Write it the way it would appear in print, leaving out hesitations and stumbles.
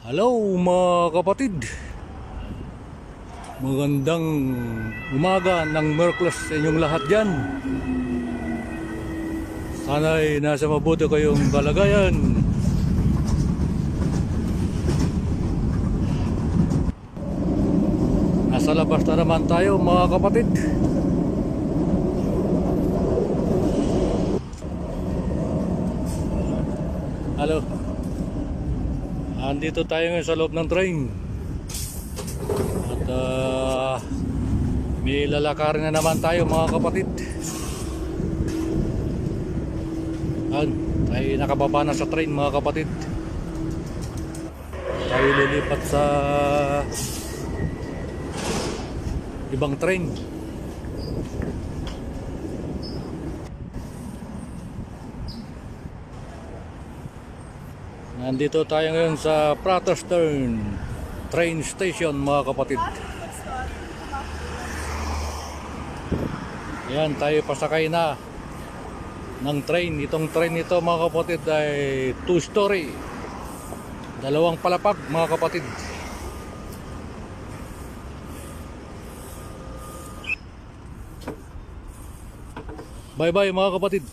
Hello mga kapatid, magandang umaga ng Merkules sa inyong lahat dyan. Sana'y nasa mabuti kayong kalagayan. Nasa labas na naman tayo mga kapatid. Hello. Andito tayo ngayon sa loob ng train. At may lalakarin na naman tayo mga kapatid. Tayo nakababa na sa train mga kapatid. Tayo lilipat sa ibang train. Nandito tayo ngayon sa Praterstern train station mga kapatid. Ayan, tayo pasakay na ng train. Itong train ito mga kapatid ay 2-story, dalawang palapag mga kapatid. Bye bye mga kapatid.